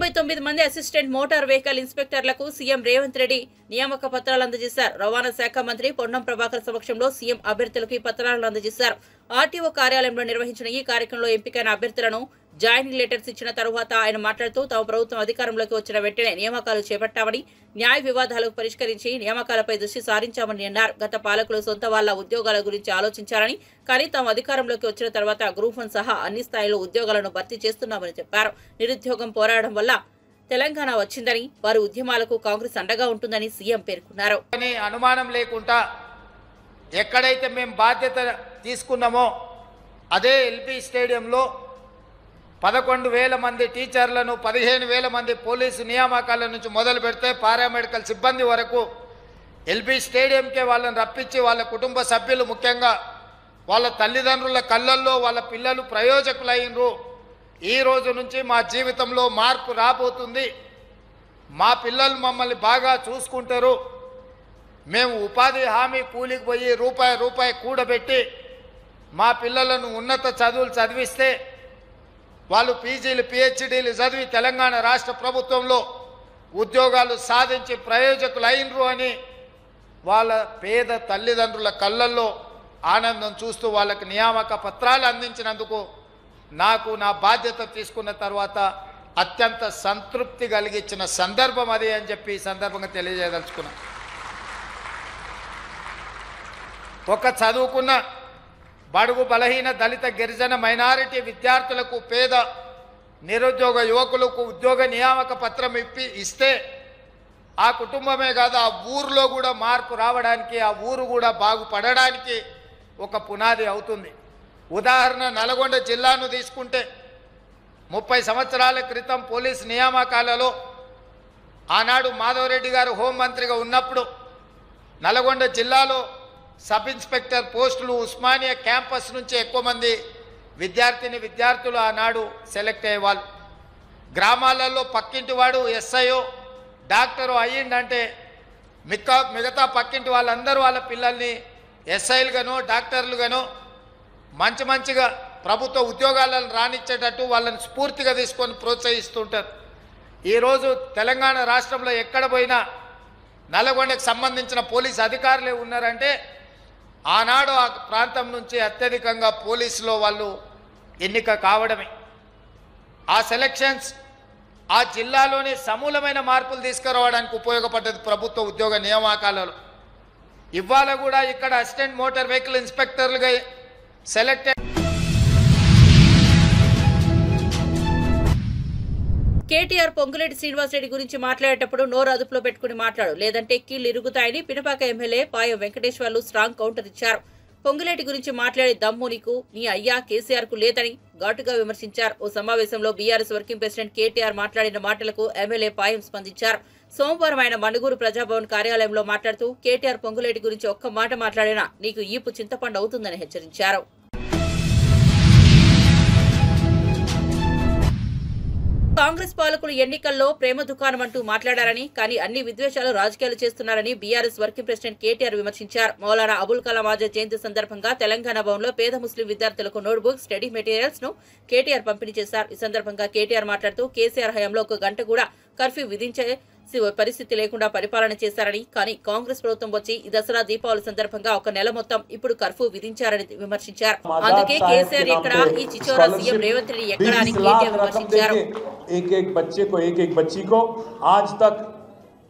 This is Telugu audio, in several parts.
99 మంది అసిస్టెంట్ మోటార్ వెహికల్ ఇన్స్పెక్టర్లకు సీఎం రేవంత్ రెడ్డి నియామక పత్రాలు అందజేశారు. రవాణా శాఖ మంత్రి పొన్నం ప్రభాకర్ సమక్షంలో సీఎం అభ్యర్థులకు ఈ పత్రాలను అందజేశారు. ఆర్టీఓ కార్యాలయంలో నిర్వహించిన ఈ కార్యక్రమంలో ఎంపికైన అభ్యర్థులను జాయినింగ్ లెటర్స్ ఇచ్చిన తరువాత ఆయన మాట్లాడుతూ తమ ప్రభుత్వం అధికారంలోకి వచ్చిన వెంటనే నియామకాలు చేపట్టామని, న్యాయ వివాదాలకు పరిష్కరించి నియామకాలపై దృష్టి సారించామని అన్నారు. గత పాలకులు సొంత వాళ్ల ఉద్యోగాల గురించి ఆలోచించారని, కానీ తాము అధికారంలోకి వచ్చిన తర్వాత గ్రూప్ 1 సహా అన్ని స్థాయిలో ఉద్యోగాలను భర్తీ చేస్తున్నామని చెప్పారు. నిరుద్యోగం పోరాడడం వల్ల తెలంగాణ వచ్చిందని, వారి ఉద్యమాలకు కాంగ్రెస్ అండగా ఉంటుందని సీఎం పేర్కొన్నారు. అనుమానం లేకుండా ఎక్కడైతే మేము బాధ్యత తీసుకున్నామో అదే ఎల్బీ స్టేడియంలో 11,000 మంది టీచర్లను, 15,000 మంది పోలీసు నియామకాల నుంచి మొదలు పెడితే పారామెడికల్ సిబ్బంది వరకు ఎల్బీ స్టేడియంకే వాళ్ళని రప్పించి వాళ్ళ కుటుంబ సభ్యులు, ముఖ్యంగా వాళ్ళ తల్లిదండ్రుల కళ్ళల్లో వాళ్ళ పిల్లలు ప్రయోజకులైనరు. ఈ రోజు నుంచి మా జీవితంలో మార్పు రాబోతుంది, మా పిల్లలు మమ్మల్ని బాగా చూసుకుంటారు, మేము ఉపాధి హామీ కూలికి పోయి రూపాయి కూడబెట్టి మా పిల్లలను ఉన్నత చదువులు చదివిస్తే వాళ్ళు పీజీలు, పిహెచ్డీలు చదివి తెలంగాణ రాష్ట్ర ప్రభుత్వంలో ఉద్యోగాలు సాధించి ప్రయోజకులైనరు అని వాళ్ళ పేద తల్లిదండ్రుల కళ్ళల్లో ఆనందం చూస్తూ వాళ్ళకి నియామక పత్రాలు అందించినందుకు నాకు నా బాధ్యత తీసుకున్న తర్వాత అత్యంత సంతృప్తి కలిగించిన సందర్భం అది అని చెప్పి ఈ సందర్భంగా తెలియజేయదలుచుకున్నా. ఒక చదువుకున్న బడుగు బలహీన దళిత గిరిజన మైనారిటీ విద్యార్థులకు, పేద నిరుద్యోగ యువకులకు ఉద్యోగ నియామక పత్రం ఇస్తే ఆ కుటుంబమే కాదు ఆ ఊరిలో కూడా మార్పు రావడానికి, ఆ ఊరు కూడా బాగుపడడానికి ఒక పునాది అవుతుంది. ఉదాహరణ నల్గొండ జిల్లాను తీసుకుంటే 30 సంవత్సరాల క్రితం పోలీస్ నియామకాలలో ఆనాడు మాధవరెడ్డి గారు హోంమంత్రిగా ఉన్నప్పుడు నల్గొండ జిల్లాలో సబ్ ఇన్స్పెక్టర్ పోస్టులు ఉస్మానియా క్యాంపస్ నుంచి ఎక్కువ మంది విద్యార్థులు ఆనాడు సెలెక్ట్ అయ్యేవాళ్ళు. గ్రామాలలో పక్కింటి వాడు ఎస్ఐఓ డాక్టరు అయ్యిందంటే మిగతా పక్కింటి వాళ్ళందరూ వాళ్ళ పిల్లల్ని ఎస్ఐలుగానో డాక్టర్లుగానో మంచిగా ప్రభుత్వ ఉద్యోగాలను రాణించేటట్టు వాళ్ళని స్ఫూర్తిగా తీసుకొని ప్రోత్సహిస్తుంటారు. ఈరోజు తెలంగాణ రాష్ట్రంలో ఎక్కడ పోయినా నల్గొండకు సంబంధించిన పోలీసు అధికారులే ఉన్నారంటే ఆనాడు ఆ ప్రాంతం నుంచి అత్యధికంగా పోలీసులో వాళ్ళు ఎన్నిక కావడమే. ఆ సెలక్షన్స్ ఆ జిల్లాలోని సమూలమైన మార్పులు తీసుకురావడానికి ఉపయోగపడ్డది ప్రభుత్వ ఉద్యోగ నియామకాలలో. ఇవాళ కూడా ఇక్కడ అసిస్టెంట్ మోటార్ వెహికల్ ఇన్స్పెక్టర్లుగా సెలెక్ట్ కేటీఆర్ పొంగులేటి శ్రీనివాసరెడ్డి గురించి మాట్లాడేటప్పుడు నోరు అదుపులో పెట్టుకుని మాట్లాడు, లేదంటే కీళ్లు ఇరుగుతాయని Pinapaka MLA Payam Venkateswarlu strong counter ఇచ్చారు. పొంగులేటి గురించి మాట్లాడే దమ్ము నీ అయ్యా కేసీఆర్ కు లేదని ఘాటుగా విమర్శించారు. ఓ సమావేశంలో బీఆర్ఎస్ వర్కింగ్ ప్రెసిడెంట్ కేటీఆర్ మాట్లాడిన మాటలకు ఎమ్మెల్యే పాయం స్పందించారు. సోమవారం ఆయన మణుగూరు ప్రజాభవన్ కార్యాలయంలో మాట్లాడుతూ కేటీఆర్ పొంగులేటి గురించి ఒక్క మాట మాట్లాడినా నీకు ఈపు చింతపండు అవుతుందని హెచ్చరించారు. కాంగ్రెస్ పాలకులు ఎన్నికల్లో ప్రేమ దుకాణం అంటూ మాట్లాడారని, కానీ అన్ని విద్వేషాలు రాజకీయాలు చేస్తున్నారని బీఆర్ఎస్ వర్కింగ్ ప్రెసిడెంట్ కేటీఆర్ విమర్శించారు. మౌలానా అబుల్ కలాం ఆజాద్ జయంతి సందర్భంగా తెలంగాణ భవన్లో పేద ముస్లిం విద్యార్థులకు నోట్బుక్, స్టడీ మెటీరియల్స్ ను కేటీఆర్ పంపిణీ చేశారు. ఈ సందర్భంగా కేటీఆర్ మాట్లాడుతూ కేసీఆర్ హయాంలో 1 గంట కూడా కర్ఫ్యూ విధించే పరిస్థితి లేకుండా పరిపాలన చేశారని, కానీ కాంగ్రెస్ ప్రభుత్వం వచ్చి ఈ దసరా దీపావళి సందర్భంగా 1 నెల మొత్తం ఇప్పుడు కర్ఫ్యూ విధించారని విమర్శించారు. అందుకే కేసీఆర్ ఎక్కడ, ఈ చిచోరా సీఎం రేవంత్ రెడ్డి ఎక్కడ అని కేటీఆర్ విమర్శించారు. एक बच्चे को एक बच्ची को आज तक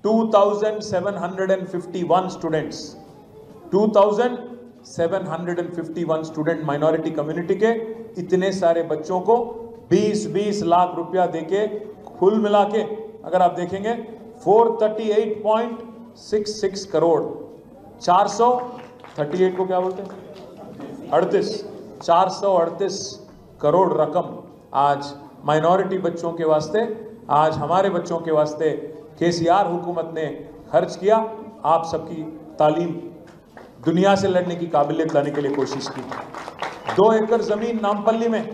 2751 स्टूडेंट्स 2751 स्टूडेंट माइनॉरिटी कम्युनिटी के इतने सारे बच्चों को 20-20 लाख रुपया देके कुल मिला के अगर आप देखेंगे 438.66 करोड़ 438 को क्या बोलते हैं 438 करोड़ रकम आज माइनॉरिटी बच्चों के वास्ते, आज हमारे बच्चों के वास्ते केसीआर हुकूमत ने खर्च किया. आप सबकी तालीम दुनिया से लड़ने की काबिलियत लाने के लिए कोशिश की. 2 एकड़ जमीन नामपल्ली में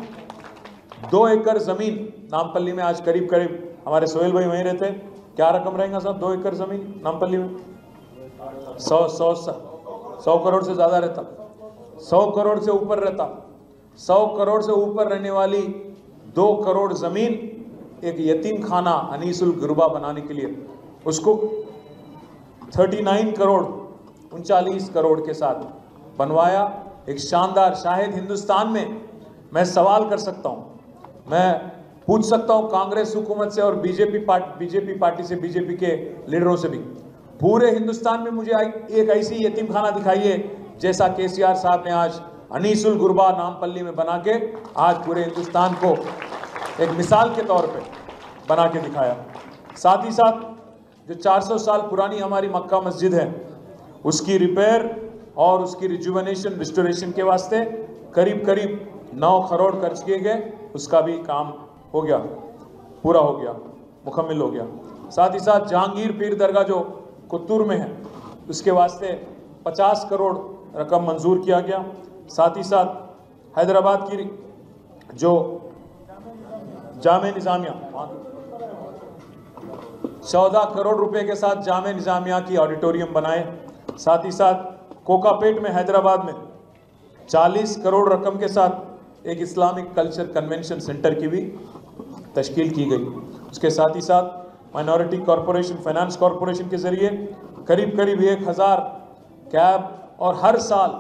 2 एकड़ जमीन नामपल्ली में आज करीब हमारे सोहेल भाई वहीं रहते हैं. क्या रकम रहेगा साहब 2 एकड़ जमीन नामपल्ली में 100 करोड़ से ज्यादा रहता, 100 करोड़ से ऊपर रहता. 100 करोड़ से ऊपर रहने वाली 2 करोड़ जमीन एक यतीम खाना अनीसुल गुरबा बनाने के लिए उसको 39 करोड़ 39 करोड़ के साथ बनवाया। एक शानदार, शायद हिंदुस्तान में मैं सवाल कर सकता हूँ, मैं पूछ सकता हूँ कांग्रेस हुकूमत से और बीजेपी पार्टी से, बीजेपी के लीडरों से भी, पूरे हिंदुस्तान में मुझे एक ऐसी यतीम खाना दिखाइए जैसा केसीआर साहब ने आज अनीसुल गुरबा नामपल्ली में बना के आज पूरे हिंदुस्तान को एक मिसाल के तौर पे बना के दिखाया। साथ ही साथ जो 400 साल पुरानी हमारी मक्का मस्जिद है उसकी रिपेयर और उसकी रिजुवेनेशन रिस्टोरेशन के वास्ते करीब 9 करोड़ खर्च किए गए। उसका भी काम हो गया, पूरा हो गया, मुकम्मल हो गया। साथ ही साथ जहांगीर पीर दरगाह जो कुत्तूर में है उसके वास्ते 50 करोड़ रकम मंजूर किया गया। साथ ही साथ हैदराबाद की जो जामे निज़ामिया 14 करोड़ रुपए के साथ जामे निज़ामिया की ऑडिटोरियम बनाए। साथ ही साथ कोकापेट में हैदराबाद में 40 करोड़ रकम के साथ एक इस्लामिक कल्चर कन्वेंशन सेंटर की भी तश्कील की गई। उसके साथ ही साथ माइनॉरिटी कॉरपोरेशन, फाइनेंस कॉरपोरेशन के जरिए करीब 1000 कैब और हर साल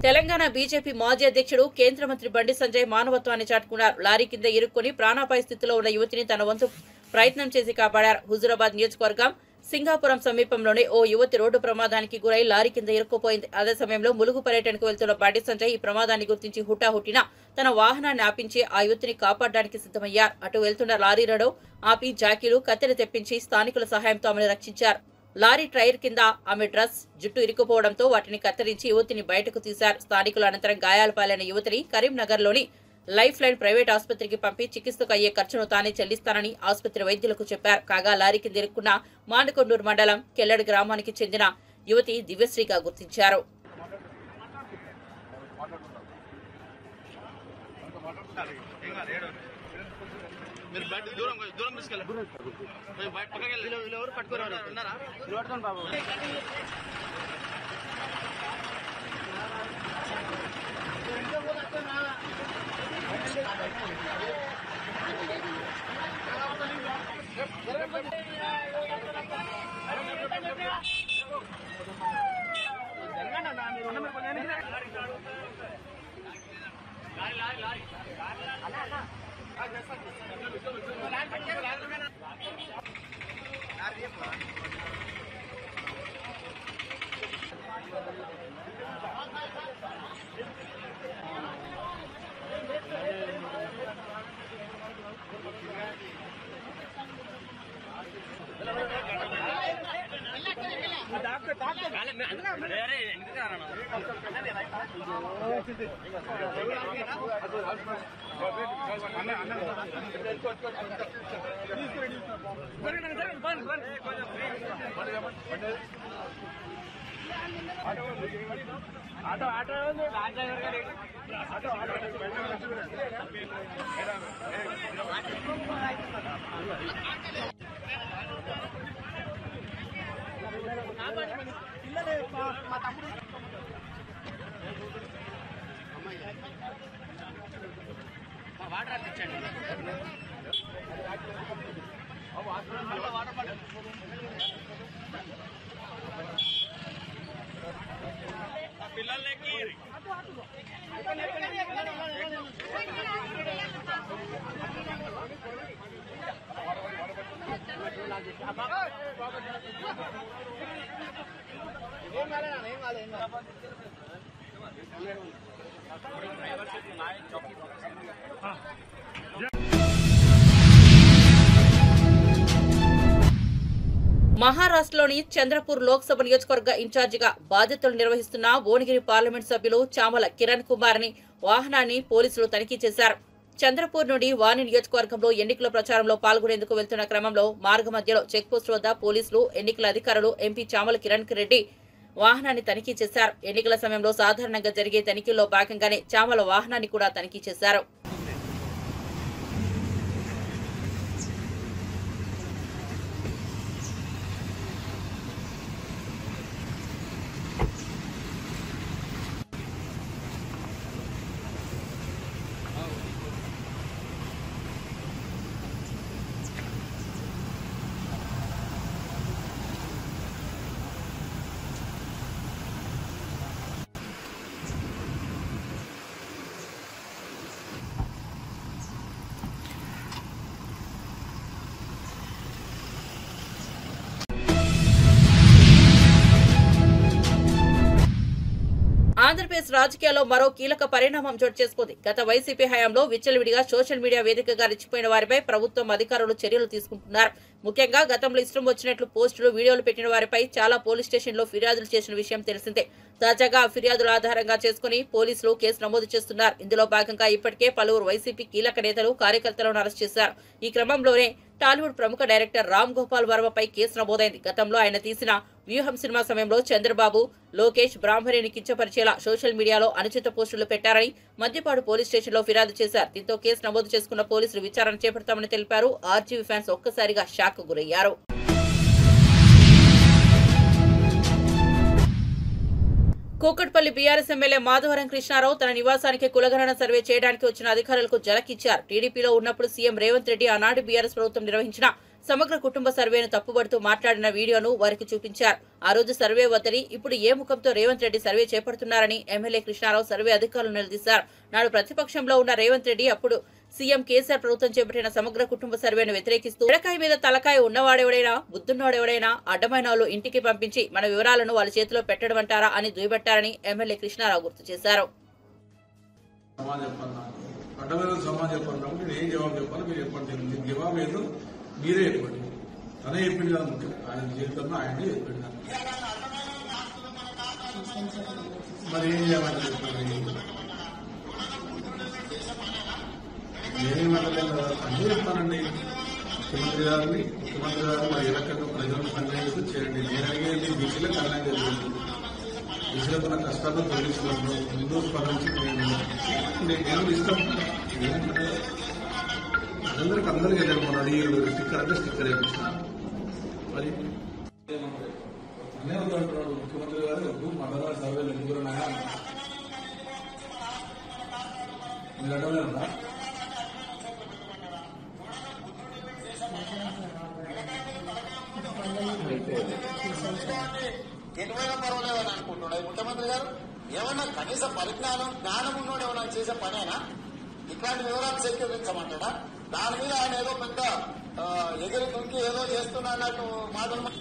తెలంగాణ బీజేపీ మాజీ అధ్యక్షుడు కేంద్ర మంత్రి బండి సంజయ్ మానవత్వాన్ని చాటుకున్నారు. లారీ కింద ఇరుక్కుని ప్రాణాపాయ స్థితిలో ఉన్న యువతిని తన వంతు ప్రయత్నం చేసి కాపాడారు. హుజూరాబాద్ నియోజకవర్గం సింగాపురం సమీపంలోని ఓ యువతి రోడ్డు ప్రమాదానికి గురై లారీ కింద ఇరుక్కుపోయింది. అదే సమయంలో ములుగు పర్యటనకు వెళ్తున్న బండి సంజయ్ ఈ ప్రమాదాన్ని గుర్తించి హుటాహుటిన తన వాహనాన్ని ఆపించి ఆ యువతిని కాపాడడానికి సిద్దమయ్యారు. అటు వెళ్తున్న లారీలను ఆపి జాకీలు, కత్తెర తెప్పించి స్థానికుల సహాయంతో ఆమెను రక్షించారు. లారీ టైర్ కింద ఆమె డ్రెస్, జుట్టు ఇరుక్కుపోవడంతో వాటిని కత్తిరించి యువతిని బయటకు తీశారు. స్థానికులు అనంతరం గాయాల పాలైన యువతిని కరీంనగర్లోని లైఫ్ లైన్ ప్రైవేట్ ఆసుపత్రికి పంపి చికిత్సకు అయ్యే ఖర్చును తానే చెల్లిస్తానని ఆసుపత్రి వైద్యులకు చెప్పారు. కాగా లారీ కింద ఇరుక్కున్న మానకొండూరు మండలం కెల్లడి గ్రామానికి చెందిన యువతి దివ్యశ్రీగా గుర్తించారు. మహారాష్ట్రలోని చంద్రపూర్ లోక్సభ నియోజకవర్గ ఇన్ఛార్జిగా బాధ్యతలు నిర్వహిస్తున్న భువనగిరి పార్లమెంట్ సభ్యులు చామల కిరణ్ కుమార్ ని వాహనాన్ని పోలీసులు తనిఖీ చేశారు. చంద్రపూర్ నుండి వాణి నియోజకవర్గంలో ఎన్నికల ప్రచారంలో పాల్గొనేందుకు వెళ్తున్న క్రమంలో మార్గమధ్యలో చెక్పోస్ట్ వద్ద పోలీసులు, ఎన్నికల అధికారులు ఎంపీ చామల కిరణ్ రెడ్డి వాహనాన్ని తనిఖీ చేశారు. ఎన్నికల సమయంలో సాధారణంగా జరిగే తనిఖీల్లో భాగంగానే చామల వాహనాన్ని కూడా తనిఖీ చేశారు. రాజకీయాల్లో మరో కీలక పరిణామం చోటు చేసుకుంది. గత వైసీపీ హయాంలో విచ్చలవిడిగా సోషల్ మీడియా వేదికగా రెచ్చిపోయిన వారిపై ప్రభుత్వం అధికారులు చర్యలు తీసుకుంటున్నారు. ముఖ్యంగా గతంలో ఇష్టం వచ్చినట్లు పోస్టులు, వీడియోలు పెట్టిన వారిపై చాలా పోలీస్ స్టేషన్లో ఫిర్యాదులు చేసిన విషయం తెలిసిందే. తాజాగా ఫిర్యాదుల ఆధారంగా చేసుకుని పోలీసులు కేసు నమోదు చేస్తున్నారు. ఇందులో భాగంగా ఇప్పటికే పలువురు వైసీపీ కీలక నేతలు, కార్యకర్తలను అరెస్ట్ చేశారు. ఈ క్రమంలోనే టాలీవుడ్ ప్రముఖ డైరెక్టర్ రామ్ గోపాల్ వర్మపై కేసు నమోదైంది. గతంలో ఆయన తీసిన వ్యూహం సినిమా సమయంలో చంద్రబాబు, లోకేష్, బ్రాహ్మణిని కించపరిచేలా సోషల్ మీడియాలో అనుచిత పోస్టులు పెట్టారని మద్దిపాడు పోలీస్ స్టేషన్లో ఫిర్యాదు చేశారు. దీంతో కేసు నమోదు చేసుకున్న పోలీసులు విచారణ చేపడతామని తెలిపారు. ఆర్జీవీ ఫ్యాన్స్ ఒక్కసారిగా షాక్ గురయ్యారు. కూకట్పల్లి బీఆర్ఎస్ ఎమ్మెల్యే మాధవరం కృష్ణారావు తన నివాసానికి కులగణన సర్వే చేయడానికి వచ్చిన అధికారులకు జలకిచ్చారు. టీడీపీలో ఉన్నప్పుడు సీఎం రేవంత్ రెడ్డి ఆనాటి బీఆర్ఎస్ ప్రభుత్వం నిర్వహించిన సమగ్ర కుటుంబ సర్వేను తప్పుబడుతూ మాట్లాడిన వీడియోను వారికి చూపించారు. ఆ రోజు సర్వే వద్దని ఇప్పుడు ఏ ముఖంతో రేవంత్ రెడ్డి సర్వే చేపడుతున్నారని ఎమ్మెల్యే కృష్ణారావు సర్వే అధికారులు నిలదీశారు. నాడు ప్రతిపక్షంలో ఉన్న రేవంత్ రెడ్డి అప్పుడు సీఎం కేసీఆర్ ప్రభుత్వం చేపట్టిన సమగ్ర కుటుంబ సర్వేను వ్యతిరేకిస్తూ ఎడకాయ మీద తలకాయ ఉన్నవాడెవడైనా, బుద్ధున్నవాడెవడైనా అడ్డమైన వాళ్ళు ఇంటికి పంపించి మన వివరాలను వాళ్ళ చేతిలో పెట్టడమంటారా అని దుయ్యబట్టారని ఎమ్మెల్యే కృష్ణారావు గుర్తు చేశారు. మీరే చెప్పండి. తనే చెప్పింది కదా ముఖ్యం. ఆయన జీవితంలో ఆయనే చెప్పింది. మరి ఏం చేయమంటే చెప్పండి. నేనేమంటలేదు కదా, అన్నీ చెప్తానండి. ముఖ్యమంత్రి గారు మరి ఏ రకంగా ప్రజలను కన్యాయం చేయండి. నేను అడిగేది బీసీలకు కన్యాయం చేయండి. బీసీలకు ఉన్న కష్టాలను తొలగించడంలో ముందు స్పందించి నేను ఇష్టం అందరికి వెళ్ళాను. మన అడిగి స్టిక్కర్ అంటే స్టిక్కర్ వేయించిన మరి అనే వద్దంటున్నాడు ముఖ్యమంత్రి గారు. మండల సర్వేలు ఎందుకు మీరు అడగలే ఉందా? ఎటువైనా పర్వాలేదని అనుకుంటున్నాడు ముఖ్యమంత్రి గారు. ఏమన్నా కనీస జ్ఞానం ఉన్నోడు ఏమన్నా చేసే పనేనా? ఇట్లాంటి వివరాలు సేకరించమంటాడా? దాని మీద ఆయన ఏదో పెద్ద ఎగిరి దుంకి ఏదో చేస్తున్నట్టు మాటలు.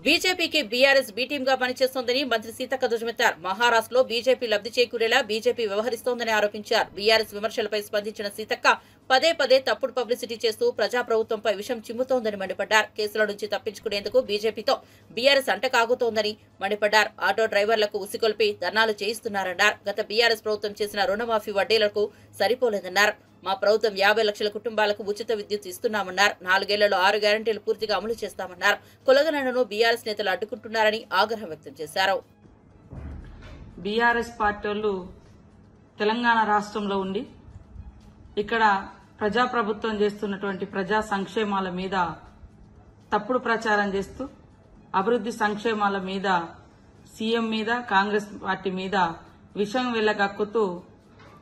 బీజేపీకి బీఆర్ఎస్ బీ టీమ్ గా పనిచేస్తోందని మంత్రి సీతక్క ధ్వజమెత్తారు. మహారాష్ట్రలో బీజేపీ లబ్ధి చేకూరేలా బీజేపీ వ్యవహరిస్తోందని ఆరోపించారు. బీఆర్ఎస్ విమర్శలపై స్పందించిన సీతక్క పదే పదే తప్పుడు పబ్లిసిటీ చేస్తూ ప్రజాప్రభుత్వంపై విషం చిమ్ముతోందని మండిపడ్డారు. కేసుల నుంచి తప్పించుకునేందుకు బీజేపీతో బీఆర్ఎస్ అంటకాగుతోందని మండిపడ్డారు. ఆటో డ్రైవర్లకు ఉసిగొల్పి ధర్నాలు చేయిస్తున్నారన్నారు. గత బీఆర్ఎస్ ప్రభుత్వం చేసిన రుణమాఫీ వడ్డీలకు సరిపోలేదన్నారు. మా ప్రభుత్వం 50 లక్షల కుటుంబాలకు ఉచిత విద్యుత్ ఇస్తున్నామన్నారు. 4 ఏళ్లలో 6 గ్యారంటీలు పూర్తిగా అమలు చేస్తామన్నారు. కులగణనను బీఆర్ఎస్ నేతలు అడ్డుకుంటున్నారని ఆగ్రహం వ్యక్తం చేశారు. బీఆర్ఎస్ పార్టీ వాళ్ళు తెలంగాణ రాష్ట్రంలో ఉండి ఇక్కడ ప్రజాప్రభుత్వం చేస్తున్నటువంటి ప్రజా సంక్షేమాల మీద తప్పుడు ప్రచారం చేస్తూ అభివృద్ధి సంక్షేమాల మీద సీఎం మీద కాంగ్రెస్ పార్టీ మీద విషం వెళ్లగక్కుతూ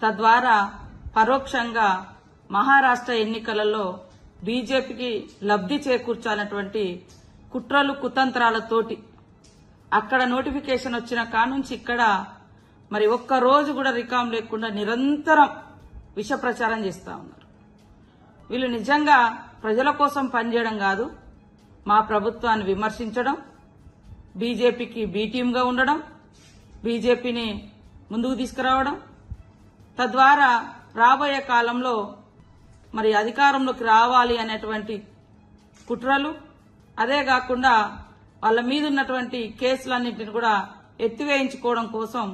తద్వారా పరోక్షంగా మహారాష్ట్ర ఎన్నికలలో బీజేపీకి లబ్ధి చేకూర్చాలన్నటువంటి కుట్రలు కుతంత్రాలతోటి అక్కడ నోటిఫికేషన్ వచ్చిన కానుంచి ఇక్కడ మరి ఒక్క రోజు కూడా రికాం లేకుండా నిరంతరం విష ప్రచారం చేస్తా ఉన్నారు. వీళ్ళు నిజంగా ప్రజల కోసం పనిచేయడం కాదు, మా ప్రభుత్వాన్ని విమర్శించడం, బీజేపీకి బీ టీమ్గా ఉండడం, బీజేపీని ముందుకు తీసుకురావడం, తద్వారా రాబోయే కాలంలో మరి అధికారంలోకి రావాలి అనేటువంటి కుట్రలు, అదే కాకుండా వాళ్ళ మీద ఉన్నటువంటి కేసులన్నింటిని కూడా ఎత్తివేయించుకోవడం కోసం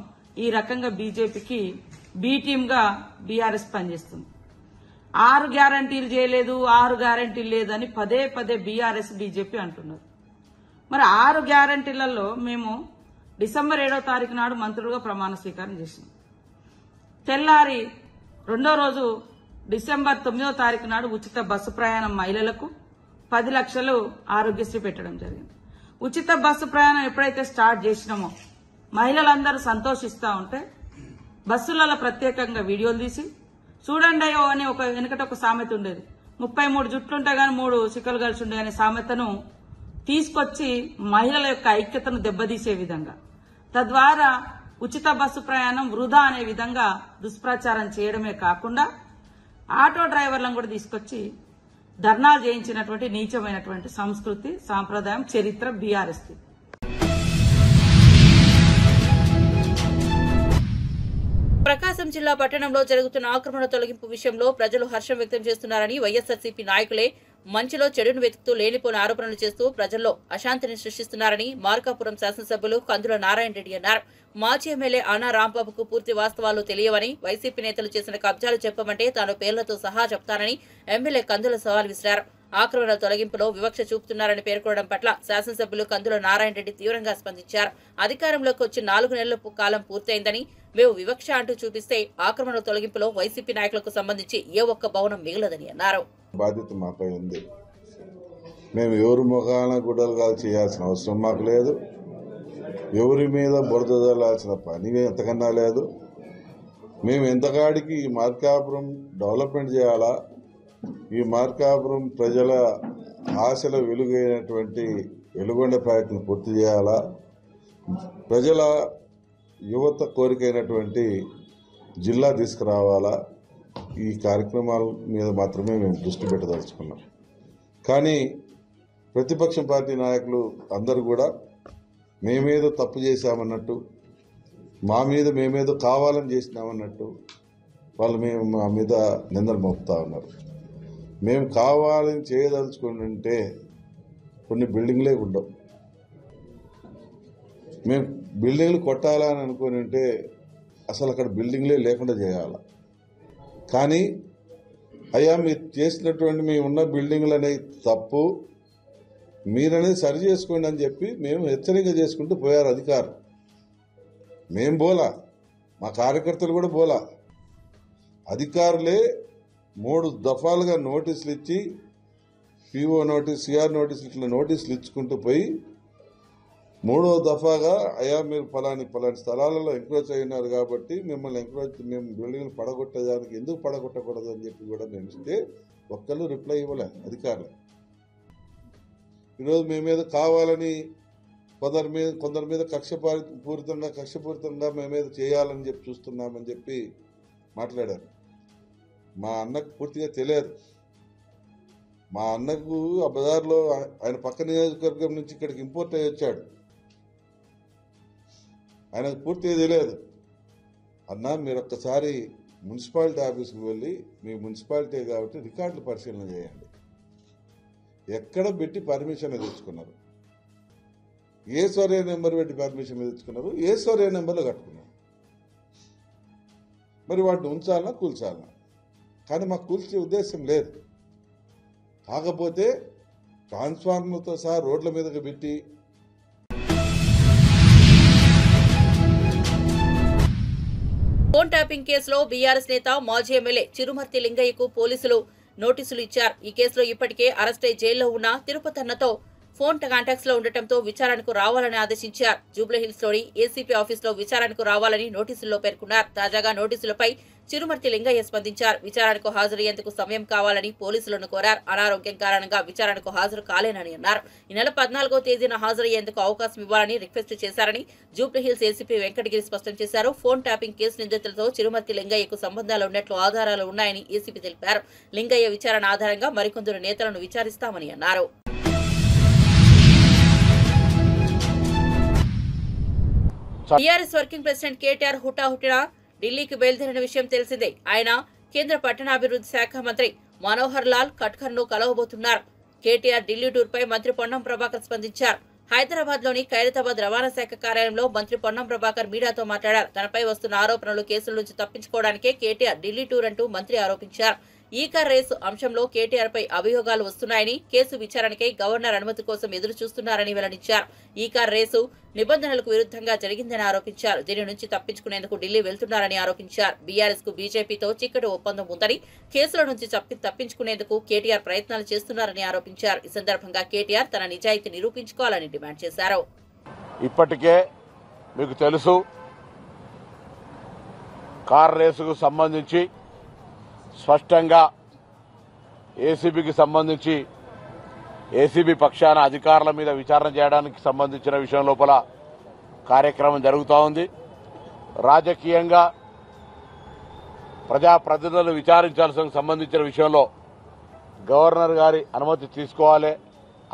ఈ రకంగా బీజేపీకి బీ టీమ్గా బీఆర్ఎస్ పనిచేస్తుంది. 6 గ్యారంటీలు చేయలేదు, 6 గ్యారంటీలు లేదని పదే పదే బీఆర్ఎస్ బీజేపీ అంటున్నారు. మరి 6 గ్యారంటీలలో మేము డిసెంబర్ 7వ తారీఖు నాడు మంత్రులుగా ప్రమాణ స్వీకారం చేసినాం. తెల్లారి 2వ రోజు డిసెంబర్ 9వ తారీఖు నాడు ఉచిత బస్సు ప్రయాణం మహిళలకు 10 లక్షలు ఆరోగ్యశ్రీ పెట్టడం జరిగింది. ఉచిత బస్సు ప్రయాణం ఎప్పుడైతే స్టార్ట్ చేసినామో మహిళలందరూ సంతోషిస్తా ఉంటే బస్సులలో ప్రత్యేకంగా వీడియోలు తీసి చూడండి అయ్యో అని వెనకట ఒక సామెత ఉండేది, 33 జుట్లుంటే గాని 3 చిక్కలు కలిసి ఉండే అనే సామెతను తీసుకొచ్చి మహిళల యొక్క ఐక్యతను దెబ్బతీసే విధంగా, తద్వారా ఉచిత బస్సు ప్రయాణం వృధా అనే విధంగా దుష్ప్రచారం చేయడమే కాకుండా ఆటో డ్రైవర్లను కూడా తీసుకొచ్చి ధర్నాలు చేయించినటువంటి నీచమైనటువంటి సంస్కృతి, సాంప్రదాయం, చరిత్ర బీఆర్ఎస్. ప్రకాశం జిల్లా పట్టణంలో జరుగుతున్న ఆక్రమణ తొలగింపు విషయంలో ప్రజలు హర్షం వ్యక్తం చేస్తున్నారని వైఎస్ఆర్సీపీ నాయకులే మంచిలో చెడును వెతుకుతూ లేనిపోని ఆరోపణలు చేస్తూ ప్రజల్లో అశాంతిని సృష్టిస్తున్నారని మార్కాపురం శాసనసభ్యులు కందుల నారాయణ రెడ్డి అన్నారు. మాజీ ఎమ్మెల్యే ఆనా రాంబాబుకు పూర్తి వాస్తవాలు తెలియవని, వైసీపీ నేతలు చేసిన కబ్జాలు చెప్పమంటే తాను పేర్లతో సహా చెప్తానని ఎమ్మెల్యే కందుల సవాల్ విసిరారు. ఆక్రమణ తొలగింపులో వివక్ష చూపుతున్నారని పేర్కొనడం పట్ల శాసనసభ్యులు కందుల నారాయణ రెడ్డి తీవ్రంగా స్పందించారు. అధికారంలోకి వచ్చి 4 నెలల కాలం పూర్తయిందని, మేము వివక్ష అంటూ చూపిస్తే ఆక్రమణ తొలగింపులో వైసీపీ నాయకులకు సంబంధించి ఏ ఒక్క భవనం మిగలదని అన్నారు. బాధ్యత మాపై ఉంది. మేము ఎవరి ముఖాన గుడ్డలుగా చేయాల్సిన అవసరం మాకు లేదు. ఎవరి మీద బురద జల్లాల్సిన పని ఎంతకన్నా లేదు. మేము ఎంతకాడికి ఈ మార్కాపురం డెవలప్మెంట్ చేయాలా, ఈ మార్కాపురం ప్రజల ఆశల వెలుగైనటువంటి వెలుగొండ ప్రాజెక్టును పూర్తి చేయాలా, ప్రజల యువత కోరికైనటువంటి జిల్లా తీసుకురావాలా, ఈ కార్యక్రమాల మీద మాత్రమే మేము దృష్టి పెట్టదలుచుకున్నాం. కానీ ప్రతిపక్ష పార్టీ నాయకులు అందరూ కూడా మేమేదో తప్పు చేశామన్నట్టు, మేమేదో కావాలని చేసినామన్నట్టు వాళ్ళు మా మీద నిందలు మోపుతా ఉన్నారు. మేము కావాలని చేయదలుచుకుంటుంటే కొన్ని బిల్డింగ్లే ఉండవు. మేము బిల్డింగ్లు కొట్టాలని అనుకుని ఉంటే అసలు అక్కడ బిల్డింగ్లే లేకుండా చేయాలి. కానీ అయ్యా మీరు చేసినటువంటి మీ ఉన్న బిల్డింగ్లు అనేది తప్పు, మీరనేది సరి చేసుకోండి అని చెప్పి మేము హెచ్చరిక చేసుకుంటూ పోయారు అధికారులు. మేం బోలా, మా కార్యకర్తలు కూడా బోలా. అధికారులే 3 దఫాలుగా నోటీసులు ఇచ్చి, పిఓ నోటీస్, సిఆర్ నోటీసులు, ఇట్లా నోటీసులు ఇచ్చుకుంటూ పోయి 3వ దఫాగా అయ్యా మీరు పలాని స్థలాలలో ఎంక్రోచ్ అయినారు కాబట్టి మేము బిల్డింగ్లు పడగొట్టేదానికి ఎందుకు పడగొట్టకూడదు అని చెప్పి కూడా మేము ఇస్తే ఒక్కళ్ళు రిప్లై ఇవ్వలే అధికారులు. ఈరోజు మేమేదో కావాలని కొందరి మీద కక్షపూరితంగా మేమేదో చేయాలని చెప్పి చూస్తున్నామని చెప్పి మాట్లాడారు. మా అన్నకు పూర్తిగా తెలియదు. మా అన్నకు ఆ బజార్లో ఆయన పక్క నియోజకవర్గం నుంచి ఇక్కడికి ఇంపోర్ట్ అయ్యి వచ్చాడు. ఆయనకు పూర్తిగా తెలియదు. అన్నా మీరు ఒక్కసారి మున్సిపాలిటీ ఆఫీస్కి వెళ్ళి, మీ మున్సిపాలిటీ కాబట్టి రికార్డులు పరిశీలన చేయండి, ఎక్కడ పెట్టి పర్మిషన్ తెచ్చుకున్నారు, ఏ సర్వే నెంబర్ పెట్టి పర్మిషన్ తెచ్చుకున్నారు, ఏ సర్వే నెంబర్లో కట్టుకున్నారు, మరి వాటిని ఉంచాలన్నా కూల్చాలన్నా. కానీ మాకు కూల్చే ఉద్దేశం లేదు. కాకపోతే ట్రాన్స్ఫార్మర్తో సహా రోడ్ల మీదకి పెట్టి ఫోన్ ట్యాపింగ్ కేసులో బీఆర్ఎస్ నేత మాజీ ఎమ్మెల్యే చిరుమర్తి లింగయ్యకు పోలీసులు నోటీసులు ఇచ్చారు. ఈ కేసులో ఇప్పటికే అరెస్టై జైల్లో ఉన్న తిరుపతి అన్నతో ఫోన్ కాంటాక్ట్స్ లో ఉండటంతో విచారణకు రావాలని ఆదేశించారు. జూబ్లీహిల్స్ లోని ఏసీపీ ఆఫీసులో విచారణకు రావాలని నోటీసుల్లో పేర్కొన్నారు. తాజాగా నోటీసులపై చిరుమర్తి లింగయ్య స్పందించారు. విచారణకు హాజరయ్యేందుకు సమయం కావాలని పోలీసులను కోరారు. అనారోగ్యం కారణంగా విచారణకు హాజరు కాలేనని అన్నారు. ఈ నెల 14వ తేదీన హాజరయ్యేందుకు అవకాశం ఇవ్వాలని రిక్వెస్ట్ చేశారని జూబ్లీహిల్స్ ఏసీపీ వెంకటగిరి స్పష్టం చేశారు. ఫోన్ ట్యాపింగ్ కేసు నిందితులతో చిరుమర్తి లింగయ్యకు సంబంధాలు ఉన్నట్లు ఆధారాలు ఉన్నాయని ఏసీపీ తెలిపారు. లింగయ్య విచారణ ఆధారంగా మరికొందరు నేతలను విచారిస్తామని అన్నారు. టీఆర్ఎస్ వర్కింగ్ ప్రెసిడెంట్ కేటీఆర్ హుటాహుటిన ఢిల్లీకి బయలుదేరిన విషయం తెలిసిందే. ఆయన కేంద్ర పట్టణాభివృద్ధి శాఖ మంత్రి మనోహర్ లాల్ ఖట్టర్ ను కలవబోతున్నారు. కేటీఆర్ ఢిల్లీ టూర్ పై మంత్రి పొన్నం ప్రభాకర్ స్పందించారు. హైదరాబాద్ లోని ఖైరతాబాద్ రవాణా శాఖ కార్యాలయంలో మంత్రి పొన్నం ప్రభాకర్ మీడియాతో మాట్లాడారు. తనపై వస్తున్న ఆరోపణలు, కేసుల నుంచి తప్పించుకోవడానికే కేటీఆర్ ఢిల్లీ టూర్ అంటూ మంత్రి ఆరోపించారు. ఈ కార్ రేసు అంశంలో కేటీఆర్ పై అభియోగాలు వస్తున్నాయని, కేసు విచారణకై గవర్నర్ అనుమతి కోసం ఎదురు చూస్తున్నారని వెల్లడించారు. ఈ కార్ రేసు నిబంధనలకు విరుద్ధంగా జరిగిందని ఆరోపించారు. దీని నుంచి తప్పించుకునేందుకు ఢిల్లీ వెళ్తున్నారని ఆరోపించారు. బీఆర్ఎస్ కు బీజేపీతో చిక్కటి ఒప్పందం ఉందని, కేసుల నుంచి తప్పించుకునేందుకు కేటీఆర్ ప్రయత్నాలు చేస్తున్నారని ఆరోపించారు. ఈ సందర్భంగా కేటీఆర్ తన నిజాయితీ నిరూపించుకోవాలని డిమాండ్ చేశారు. ఇప్పటికే మీకు తెలుసు, కార్ రేసుకు సంబంధించి స్పష్టంగా ఏసీబీకి సంబంధించి ఏసీబీ పక్షాన అధికారుల మీద విచారణ చేయడానికి సంబంధించిన విషయం లోపల కార్యక్రమం జరుగుతూ ఉంది. రాజకీయంగా ప్రజాప్రతినిధులను విచారించాల్సిన సంబంధించిన విషయంలో గవర్నర్ గారి అనుమతి తీసుకోవాలి.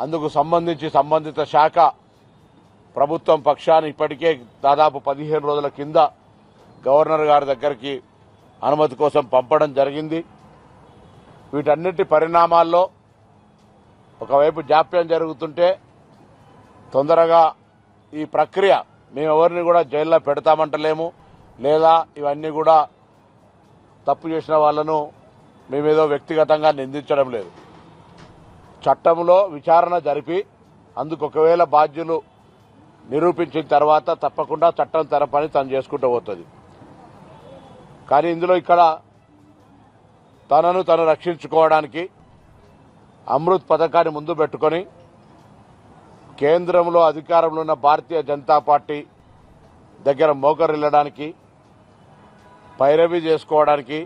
అందుకు సంబంధించి సంబంధిత శాఖ ప్రభుత్వం పక్షాన్ని ఇప్పటికే దాదాపు 15 రోజుల కింద గవర్నర్ గారి దగ్గరికి అనుమతి కోసం పంపడం జరిగింది. వీటన్నిటి పరిణామాల్లో ఒకవైపు జాప్యం జరుగుతుంటే తొందరగా ఈ ప్రక్రియ మేము ఎవరిని కూడా జైల్లో పెడతామంటలేము, లేదా ఇవన్నీ కూడా తప్పు చేసిన వాళ్లను మేమేదో వ్యక్తిగతంగా నిందించడం లేదు. చట్టంలో విచారణ జరిపి అందుకు ఒకవేళ బాధ్యులు నిరూపించిన తర్వాత తప్పకుండా చట్టం తన పని తను చేసుకుంటూ పోతుంది. కానీ ఇందులో ఇక్కడ తనను తను రక్షించుకోవడానికి అమృత్ పథకాన్ని ముందు పెట్టుకొని కేంద్రంలో అధికారంలో ఉన్న భారతీయ జనతా పార్టీ దగ్గర మోకరిల్లడానికి, పైరవీ చేసుకోవడానికి,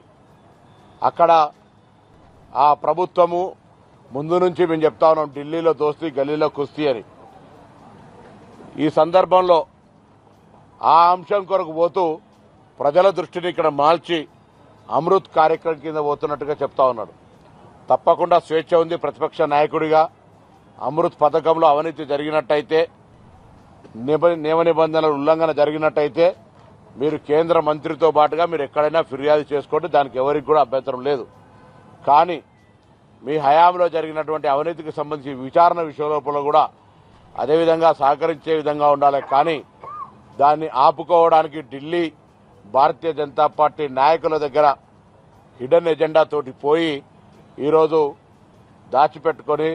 అక్కడ ఆ ప్రభుత్వము ముందు నుంచి మేము చెప్తా ఉన్నాం ఢిల్లీలో దోస్తీ గల్లీలో కుస్తీ అని. ఈ సందర్భంలో ఆ అంశం కొరకు పోతూ ప్రజల దృష్టిని ఇక్కడ మార్చి అమృత్ కార్యక్రమం కింద పోతున్నట్టుగా చెప్తా ఉన్నాడు. తప్పకుండా స్వేచ్ఛ ఉంది. ప్రతిపక్ష నాయకుడిగా అమృత్ పథకంలో అవినీతి జరిగినట్టయితే, నియమ నిబంధనల ఉల్లంఘన జరిగినట్టయితే మీరు కేంద్ర మంత్రితో పాటుగా మీరు ఎక్కడైనా ఫిర్యాదు చేసుకోండి, దానికి ఎవరికి కూడా అభ్యంతరం లేదు. కానీ మీ హయాంలో జరిగినటువంటి అవినీతికి సంబంధించి విచారణ విషయంలో కూడా అదేవిధంగా సహకరించే విధంగా ఉండాలి. కానీ దాన్ని ఆపుకోవడానికి ఢిల్లీ భారతీయ జనతా పార్టీ నాయకుల దగ్గర హిడెన్ ఎజెండా తోటి పోయి ఈరోజు దాచిపెట్టుకొని